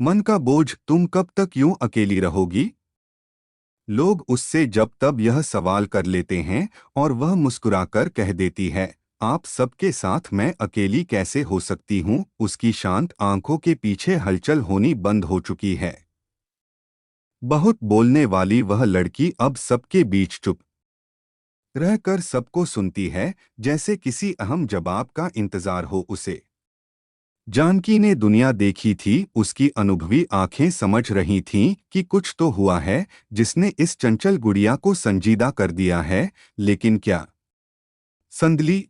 मन का बोझ, तुम कब तक यूं अकेली रहोगी? लोग उससे जब तब यह सवाल कर लेते हैं और वह मुस्कुराकर कह देती है, आप सबके साथ मैं अकेली कैसे हो सकती हूँ। उसकी शांत आंखों के पीछे हलचल होनी बंद हो चुकी है। बहुत बोलने वाली वह लड़की अब सबके बीच चुप रहकर सबको सुनती है, जैसे किसी अहम जवाब का इंतजार हो उसे। जानकी ने दुनिया देखी थी, उसकी अनुभवी आंखें समझ रही थीं कि कुछ तो हुआ है जिसने इस चंचल गुड़िया को संजीदा कर दिया है। लेकिन क्या? संदली,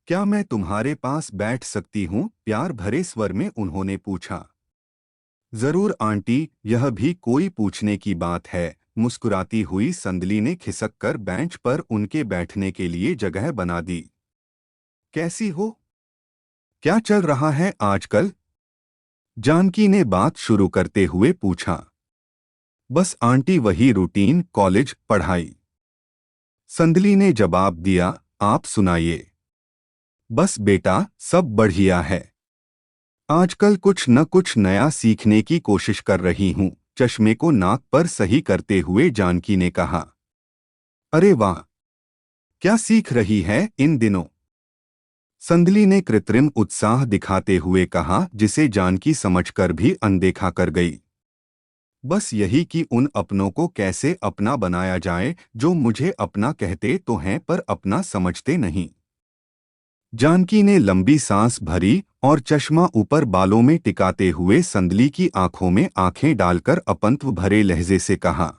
क्या मैं तुम्हारे पास बैठ सकती हूँ? प्यार भरे स्वर में उन्होंने पूछा। जरूर आंटी, यह भी कोई पूछने की बात है। मुस्कुराती हुई संदली ने खिसक कर बेंच पर उनके बैठने के लिए जगह बना दी। कैसी हो? क्या चल रहा है आजकल? जानकी ने बात शुरू करते हुए पूछा। बस आंटी, वही रूटीन, कॉलेज, पढ़ाई। संदली ने जवाब दिया। आप सुनाइए। बस बेटा, सब बढ़िया है। आजकल कुछ न कुछ नया सीखने की कोशिश कर रही हूँ। चश्मे को नाक पर सही करते हुए जानकी ने कहा। अरे वाह! क्या सीख रही है इन दिनों? संदली ने कृत्रिम उत्साह दिखाते हुए कहा, जिसे जानकी समझकर भी अनदेखा कर गई। बस यही कि उन अपनों को कैसे अपना बनाया जाए जो मुझे अपना कहते तो हैं पर अपना समझते नहीं। जानकी ने लंबी सांस भरी और चश्मा ऊपर बालों में टिकाते हुए संदली की आंखों में आंखें डालकर अपंत्व भरे लहजे से कहा।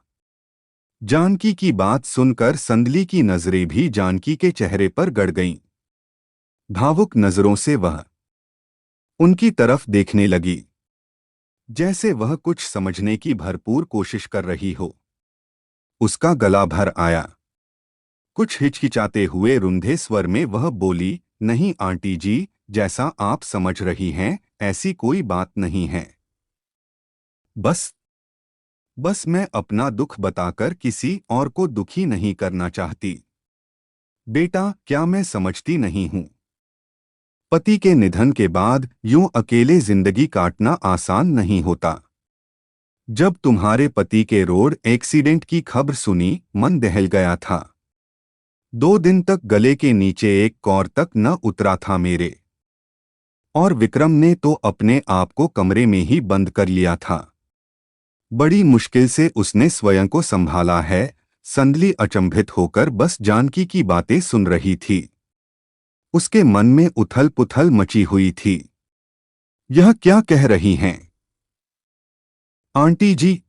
जानकी की बात सुनकर संदली की नजरें भी जानकी के चेहरे पर गड़ गईं। भावुक नजरों से वह उनकी तरफ देखने लगी, जैसे वह कुछ समझने की भरपूर कोशिश कर रही हो। उसका गला भर आया। कुछ हिचकिचाते हुए रुंधे स्वर में वह बोली, नहीं आंटी जी, जैसा आप समझ रही हैं ऐसी कोई बात नहीं है। बस बस मैं अपना दुख बताकर किसी और को दुखी नहीं करना चाहती। बेटा, क्या मैं समझती नहीं हूँ? पति के निधन के बाद यूं अकेले जिंदगी काटना आसान नहीं होता। जब तुम्हारे पति के रोड एक्सीडेंट की खबर सुनी, मन दहल गया था। 2 दिन तक गले के नीचे एक कौर तक न उतरा था मेरे। और विक्रम ने तो अपने आप को कमरे में ही बंद कर लिया था। बड़ी मुश्किल से उसने स्वयं को संभाला है। संदली अचंभित होकर बस जानकी की बातें सुन रही थी। उसके मन में उथल पुथल मची हुई थी। यह क्या कह रही हैं आंटी जी?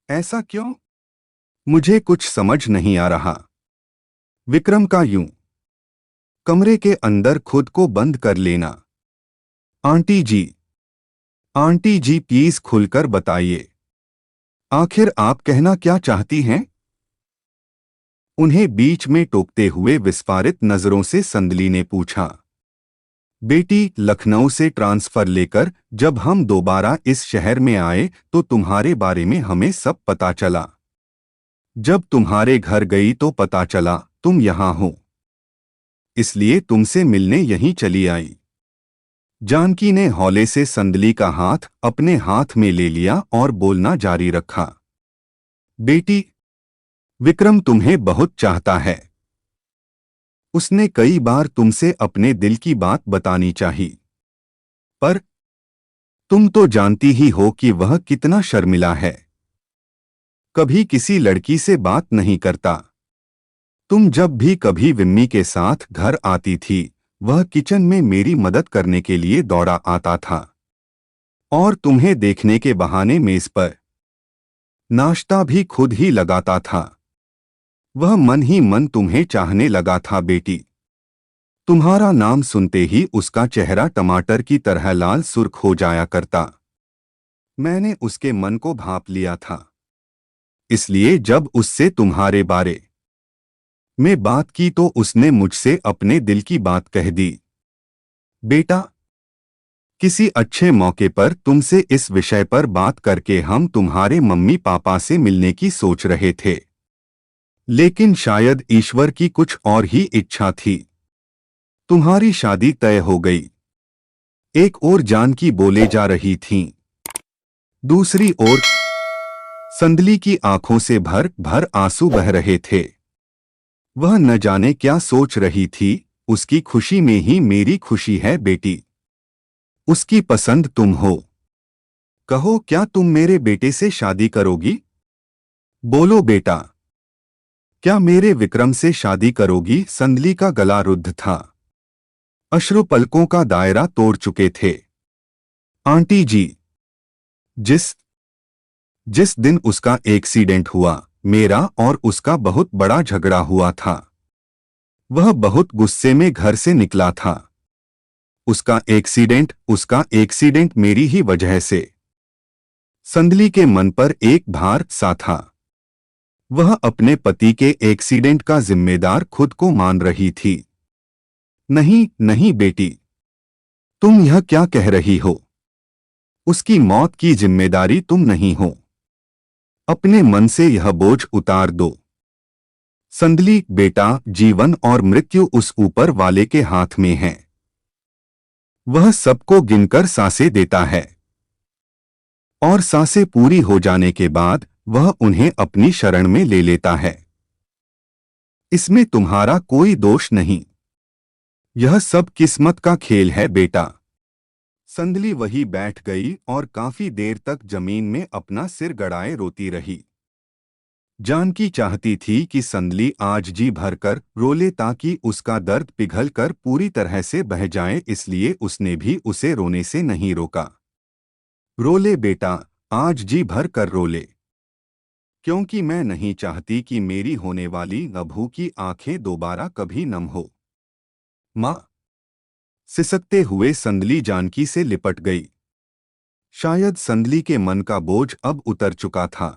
ऐसा क्यों? मुझे कुछ समझ नहीं आ रहा। विक्रम का यूं कमरे के अंदर खुद को बंद कर लेना। Auntie ji, auntie ji please खुलकर बताइए। आखिर आप कहना क्या चाहती हैं? उन्हें बीच में टोकते हुए विस्फारित नजरों से संदली ने पूछा। बेटी, लखनऊ से ट्रांसफर लेकर जब हम दोबारा इस शहर में आए तो तुम्हारे बारे में हमें सब पता चला। जब तुम्हारे घर गई तो पता चला तुम यहाँ हो, इसलिए तुमसे मिलने यहीं चली आई। जानकी ने हौले से संदली का हाथ अपने हाथ में ले लिया और बोलना जारी रखा। बेटी, विक्रम तुम्हें बहुत चाहता है। उसने कई बार तुमसे अपने दिल की बात बतानी चाहिए, पर तुम तो जानती ही हो कि वह कितना शर्मिला है। कभी किसी लड़की से बात नहीं करता। तुम जब भी कभी विम्मी के साथ घर आती थी, वह किचन में मेरी मदद करने के लिए दौड़ा आता था और तुम्हें देखने के बहाने मेज पर नाश्ता भी खुद ही लगाता था। वह मन ही मन तुम्हें चाहने लगा था बेटी। तुम्हारा नाम सुनते ही उसका चेहरा टमाटर की तरह लाल सुर्ख हो जाया करता। मैंने उसके मन को भांप लिया था, इसलिए जब उससे तुम्हारे बारे में बात की तो उसने मुझसे अपने दिल की बात कह दी। बेटा, किसी अच्छे मौके पर तुमसे इस विषय पर बात करके हम तुम्हारे मम्मी पापा से मिलने की सोच रहे थे, लेकिन शायद ईश्वर की कुछ और ही इच्छा थी। तुम्हारी शादी तय हो गई। एक और जानकी बोले जा रही थीं। दूसरी ओर संदली की आंखों से भर भर आंसू बह रहे थे। वह न जाने क्या सोच रही थी। उसकी खुशी में ही मेरी खुशी है बेटी। उसकी पसंद तुम हो। कहो, क्या तुम मेरे बेटे से शादी करोगी? बोलो बेटा, क्या मेरे विक्रम से शादी करोगी? संदली का गला रुद्ध था। अश्रु पलकों का दायरा तोड़ चुके थे। आंटी जी, जिस जिस दिन उसका एक्सीडेंट हुआ, मेरा और उसका बहुत बड़ा झगड़ा हुआ था। वह बहुत गुस्से में घर से निकला था। उसका एक्सीडेंट मेरी ही वजह से। संदली के मन पर एक भार सा था। वह अपने पति के एक्सीडेंट का जिम्मेदार खुद को मान रही थी। नहीं नहीं बेटी, तुम यह क्या कह रही हो? उसकी मौत की जिम्मेदारी तुम नहीं हो। अपने मन से यह बोझ उतार दो। संदली बेटा, जीवन और मृत्यु उस ऊपर वाले के हाथ में है। वह सबको गिनकर सांसें देता है और सांसें पूरी हो जाने के बाद वह उन्हें अपनी शरण में ले लेता है। इसमें तुम्हारा कोई दोष नहीं। यह सब किस्मत का खेल है बेटा। संदली वही बैठ गई और काफी देर तक जमीन में अपना सिर गड़ाए रोती रही। जानकी चाहती थी कि संदली आज जी भरकर रोले ताकि उसका दर्द पिघल कर पूरी तरह से बह जाए, इसलिए उसने भी उसे रोने से नहीं रोका। रोले बेटा, आज जी भर कर रोले, क्योंकि मैं नहीं चाहती कि मेरी होने वाली नभू की आंखें दोबारा कभी नम हो। माँ, सिसकते हुए संदली जानकी से लिपट गई। शायद संदली के मन का बोझ अब उतर चुका था।